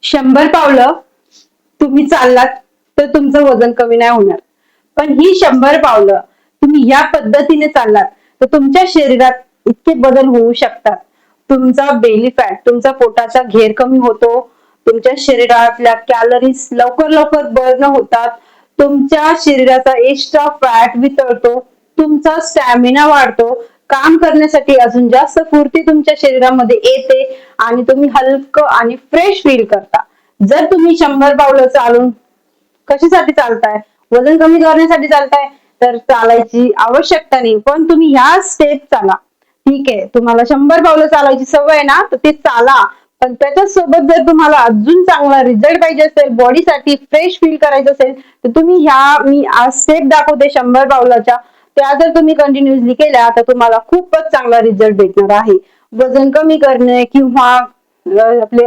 100 पावलं तुम्ही चाललात तर तुमचं वजन कमी नाही होणार. पण ही 100 पावलं तुम्ही या पद्धतीने चाललात तर तुमच्या शरीरात इतके बदल होऊ शकतात. तुमचा बेली फॅट, तुमचा पोटाचा घेर कमी होतो. तुमच्या शरीरातल्या कॅलरीज लवकर लवकर बर्न होतात. तुमच्या शरीराचा एक्स्ट्रा फॅट वितळतो. तुमचा स्टॅमिना वाढतो. काम करण्यासाठी अजून जास्त फुर्ती तुमच्या शरीरामध्ये येते आणि तुम्ही हलकं आणि फ्रेश फील करता. जर तुम्ही 100 पावलं चालून कशासाठी चालताय, वजन कमी करण्यासाठी चालताय, तर चालायची आवश्यकता नाही. पण तुम्ही ह्या स्टेप चाला. ठीक आहे, तुम्हाला 100 पावलं चालायची सवय ना, तर ते चाला. पण त्याच्यासोबत जर तुम्हाला अजून चांगला रिझल्ट पाहिजे असेल, बॉडीसाठी फ्रेश फील करायचं असेल, तर तुम्ही मी आज स्टेप दाखवते 100 पावलाच्या, त्या जर तुम्ही कंटिन्युअसली केल्या तर तुम्हाला खूपच चांगला रिझल्ट भेटणार आहे. वजन कमी करणे किंवा आपले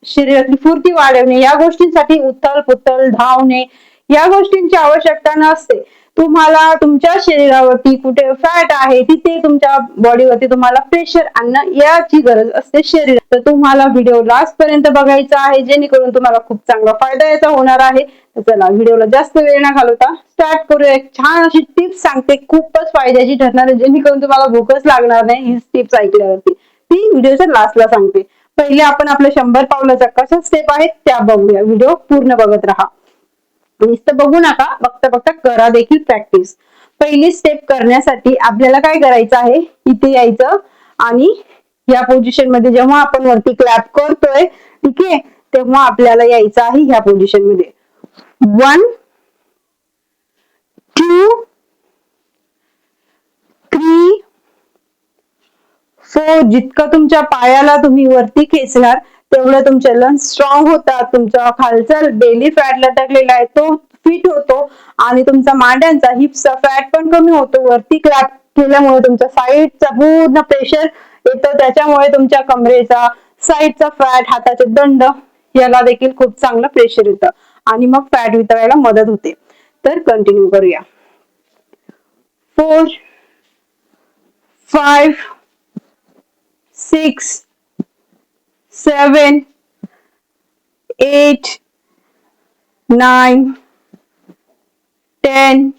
शरीरातली फुर्ती वाढवणे या गोष्टींसाठी उथल पुथल धावणे या गोष्टींची आवश्यकता नसते. तुम्हाला तुमच्या शरीरावरती कुठे फॅट आहे तिथे तुमच्या बॉडीवरती तुम्हाला प्रेशर आणणं याची गरज असते शरीर. तर तुम्हाला व्हिडिओ लास्ट पर्यंत बघायचा आहे जेणेकरून तुम्हाला खूप चांगला फायदा याचा होणार आहे. तर चला व्हिडिओला जास्त वेळ न घालवता स्टार्ट करूया. एक छान अशी टिप्स सांगते, खूपच फायद्याची ठरणार आहे, जेणेकरून तुम्हाला भूकच लागणार नाही ही टिप्स ऐकल्यावरती. ती व्हिडिओच्या लास्टला सांगते. पहिले आपण आपल्या 100 पावलाच्या कशा स्टेप आहेत त्या बघूया. व्हिडिओ पूर्ण बघत राहा. नुसतं बघू नका, बघता बघता करा देखील प्रॅक्टिस. पहिली स्टेप करण्यासाठी आपल्याला काय करायचं आहे, इथे यायचं आणि या पोझिशन मध्ये जेव्हा आपण वरती क्लॅप करतोय, ठीक आहे, तेव्हा आपल्याला यायचं आहे ह्या पोझिशन मध्ये. 1 2 3 4. जितकं तुमच्या पायाला तुम्ही वरती खेचणार तेवढं तुमचे लंग्स स्ट्रॉंग होतात. तुमचा खालचा बेली फॅट लटकलेला आहे तो फिट होतो आणि तुमचा मांड्यांचा हिप्सचा फॅट पण कमी होतो. वरती क्लॅप केल्यामुळे तुमच्या साईडचा पूर्ण प्रेशर येतं, त्याच्यामुळे तुमच्या कमरेचा साईडचा फॅट, हाताचे दंड याला देखील खूप चांगलं प्रेशर येतं आणि मग फॅट वितळायला मदत होते. तर कंटिन्यू करूया. 4 5 6 7 8 9 10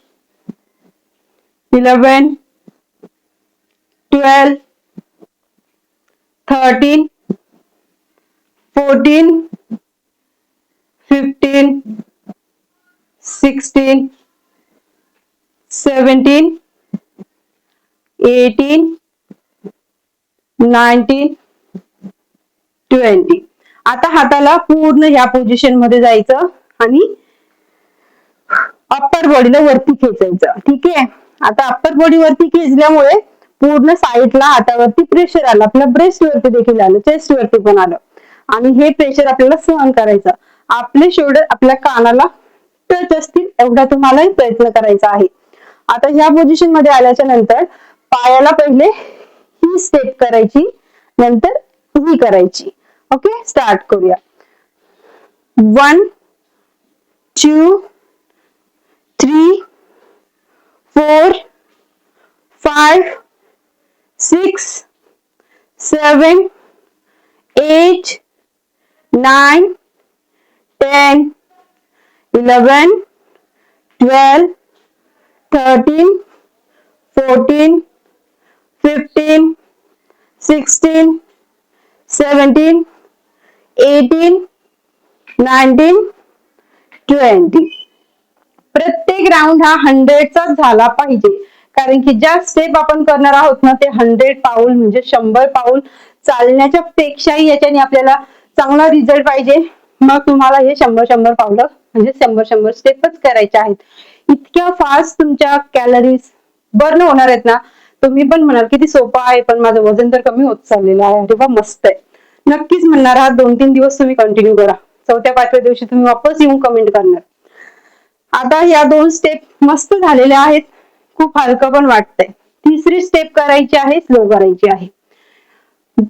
11 12 13 14 15 16 17 18 19 20. आता हाताला पूर्ण ह्या पोझिशन मध्ये जायचं आणि अप्पर बॉडीला वरती खेचायचं. ठीक आहे, आता अप्पर बॉडी वरती खेचल्यामुळे पूर्ण साईडला हातावरती प्रेशर आलं, आपल्या ब्रेस्ट वरती देखील आलं, चेस्ट वरती पण आलं आणि हे प्रेशर आपल्याला सहन करायचं. आपले शोल्डर आपल्या कानाला टच असतील एवढा तुम्हालाही प्रयत्न करायचा आहे. आता ह्या पोझिशन मध्ये आल्याच्या नंतर पायाला पहिले ही स्टेप करायची, नंतर ही करायची. ओके, स्टार्ट करूया. 1 2 3 4 5 6 7 8 9 10 11 12 13 14 15 16 17 18 19 20. प्रत्येक राऊंड हा 100चा झाला पाहिजे, कारण की ज्या स्टेप आपण करणार आहोत ना ते 100 पाऊल म्हणजे 100 पाऊल चालण्याच्या पेक्षाही याच्याने आपल्याला चांगला रिझल्ट पाहिजे. मग तुम्हाला हे 100 पावलं म्हणजे 100 स्टेपच करायचे आहेत. इतक्या फास्ट तुमच्या कॅलरीज बर्न होणार आहेत ना, तुम्ही पण म्हणाल किती सोपं आहे, पण माझं वजन तर कमी होत चाललेलं आहे. अरे वा, मस्त आहे. नक्कीच म्हणणार आहात. 2-3 दिवस तुम्ही कंटिन्यू करा. 4थ्या-5व्या दिवशी तुम्ही वापस येऊन कमेंट करणार. आता या 2 स्टेप मस्त झालेल्या आहेत, खूप हलकं पण वाटतंय. तिसरी स्टेप करायची आहे, स्लो करायची आहे.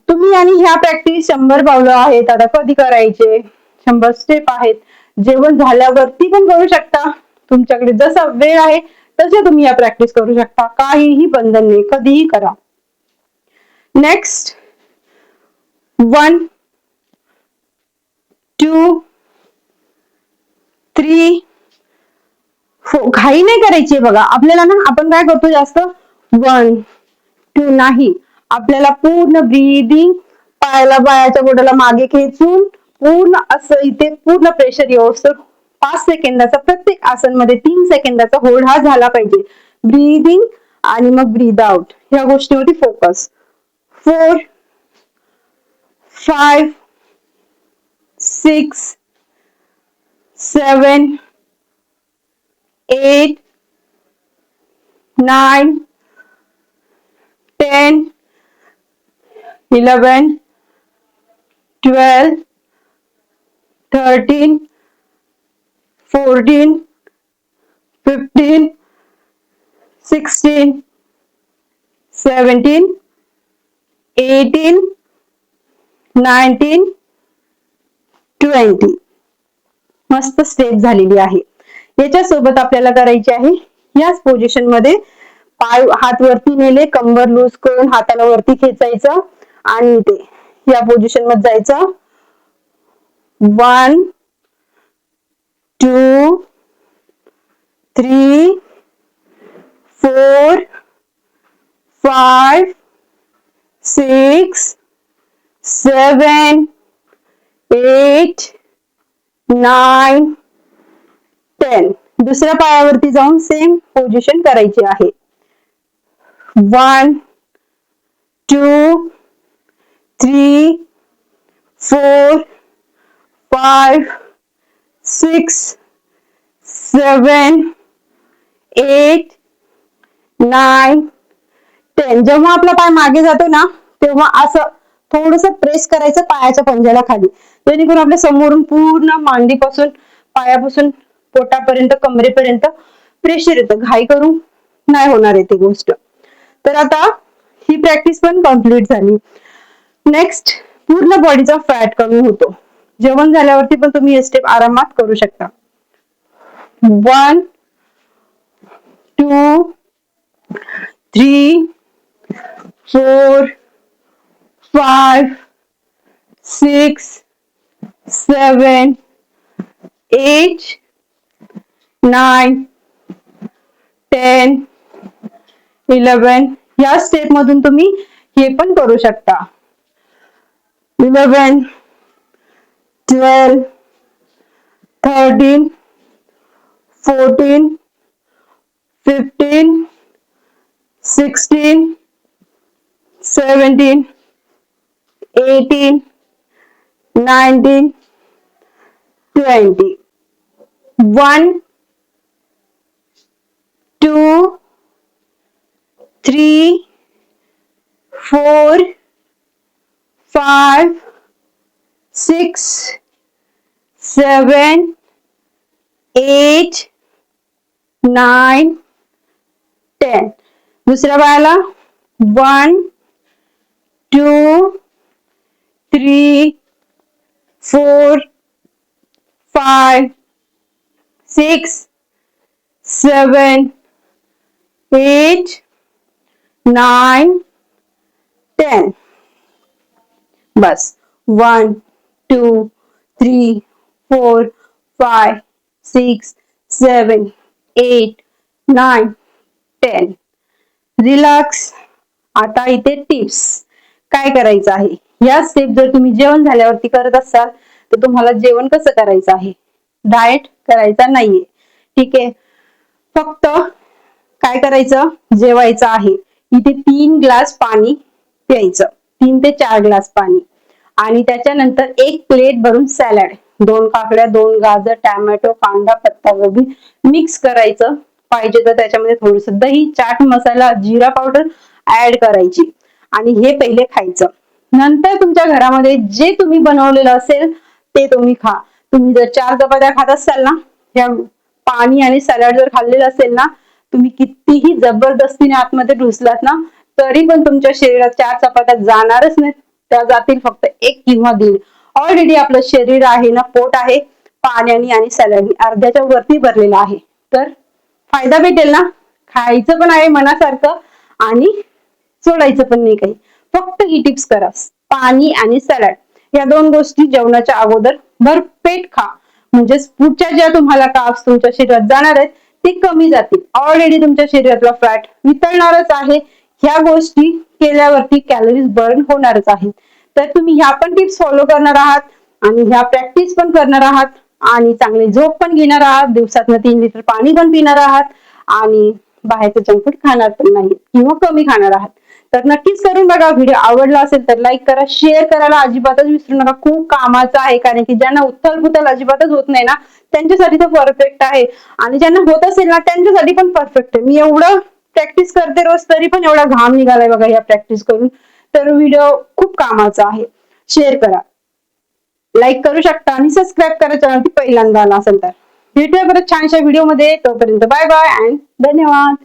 तुम्ही आणि ह्या प्रॅक्टिस 100 पावलं आहेत. आता कधी करायचे, 100 स्टेप आहेत, जेवण झाल्यावरती पण करू शकता. तुमच्याकडे जसा वेळ आहे तसे तुम्ही या प्रॅक्टिस करू शकता. काहीही बंधन नाही, कधीही करा. नेक्स्ट 1 2 3 4. घाई नाही करायची बघा आपल्याला ना. आपण काय करतो जास्त 1 2 नाही. आपल्याला पूर्ण ब्रीदिंग पायाच्या बोटाला मागे खेचून पूर्ण असं इथे पूर्ण प्रेशर येऊस्तोवर 5 सेकंदाचा प्रत्येक आसन मध्ये 3 सेकंदाचा होल्ड हा झाला पाहिजे. ब्रीदिंग आणि मग ब्रीद आउट या गोष्टीवरती फोकस. 4 5 6 7 8 9 10 11 12 13 14 15 16 17 18 19 20. मस्त स्टेप झालेली आहे. याच्यासोबत आपल्याला करायची आहे याच पोझिशन मध्ये पाय हात वरती नेले, कंबर लूज करून हाताला वरती खेचायचं आणि इथे या पोझिशन मध्ये जायचं. 1 2 3 4 5 6 7 8 9 10. दुसऱ्या पायावरती जाऊन सेम पोझिशन करायची आहे. 1 2 3 4 5 6 7 8 9 10. जेव्हा आपला पाय मागे जातो ना तेव्हा असं थोडस प्रेस करायचं पायाच्या पंजाला खाली, जेणेकरून आपल्या समोरून पूर्ण मांडीपासून पायापासून पोटापर्यंत कमरेपर्यंत प्रेशर येतं. घाई करून नाही होणार आहे ती गोष्ट. तर आता ही प्रॅक्टिस पण कम्प्लीट झाली. नेक्स्ट पूर्ण बॉडीचा फॅट कमी होतो. जेवण झाल्यावरती पण तुम्ही हे स्टेप आरामात करू शकता. 1 2 3 4 5 6 7 8 9 10 11. या स्टेप मधून तुम्ही हे पण करू शकता. 11 12 13 14 15 16 17 18 19 20. 1 2 3 4 5 6 7 8 9 10. दुसऱ्या पायाला 1 2 3 4 5 6 7 8 9 10. बस 1 2 3 4 5 6 7 8 9 10. रिलॅक्स. आता इथे टिप्स काय करायचं आहे. या स्टेप जर तुम्ही जेवण झाल्यावरती करत असाल तर तुम्हाला जेवण कसं करायचं आहे. डाएट करायचा नाहीये, ठीक आहे. फक्त काय करायचं, जेवायचं आहे. इथे 3 ग्लास पाणी प्यायचं, 3 ते 4 ग्लास पाणी. आणि त्याच्यानंतर 1 प्लेट भरून सॅलड, 2 काकड्या, 2 गाजर, टॅमॅटो, कांदा, पत्ताकोबी मिक्स करायचं. पाहिजे तर त्याच्यामध्ये थोडस दही, चाट मसाला, जिरा पावडर ऍड करायची आणि हे पहिले खायचं. नंतर तुमच्या घरामध्ये जे तुम्ही बनवलेलं असेल ते तुम्ही खा. तुम्ही जर 4 चपात्या खात असाल ना, या पाणी आणि सॅलड जर खाल्लेलं असेल ना, तुम्ही कितीही जबरदस्तीने आतमध्ये ढुसलात ना तरी पण तुमच्या शरीरात 4 चपात्या जाणारच नाहीत. त्या जातील फक्त 1 किंवा 1.5. ऑलरेडी आपलं शरीर आहे ना, पोट आहे पाण्याने आणि सॅलडनी अर्ध्याच्या वरती भरलेलं आहे. तर फायदा भेटेल ना. खायचं पण आहे मनासारखं आणि सोडायचं पण नाही काही. फक्त ही टिप्स करा. पाणी आणि सॅलड या 2 गोष्टी जेवणाच्या अगोदर भरपेट खा, म्हणजे पुढच्या ज्या तुम्हाला कार्ब्स तुमच्या शरीरात जाणार आहेत ते कमी जातील. ऑलरेडी तुमच्या शरीरातला फॅट वितळणारच आहे. ह्या गोष्टी केल्यावरती कॅलरीज बर्न होणारच आहेत. तर तुम्ही ह्या पण टिप्स फॉलो करणार आहात आणि ह्या प्रॅक्टिस पण करणार आहात आणि चांगली झोप पण घेणार आहात. दिवसातनं 3 लिटर पाणी पण पिणार आहात आणि बाहेरचं जंक फूड खाणार पण नाही किंवा कमी खाणार आहात. तर नक्कीच करून बघा. व्हिडिओ आवडला असेल तर लाईक करा, शेअर करायला अजिबातच विसरू नका. खूप कामाचं आहे, कारण की ज्यांना उथल पुथल अजिबातच होत नाही ना त्यांच्यासाठी तो परफेक्ट आहे आणि ज्यांना होत असेल ना त्यांच्यासाठी पण परफेक्ट आहे. मी एवढं प्रॅक्टिस करते रोज तरी पण एवढा घाम निघालाय बघा या प्रॅक्टिस करून. तर व्हिडिओ खूप कामाचा आहे. शेअर करा, लाईक करू शकता आणि सबस्क्राईब करा चॅनल पहिल्यांदा आला असेल तर. भेटूया परत छानशा व्हिडिओ मध्ये. तोपर्यंत बाय बाय अँड धन्यवाद.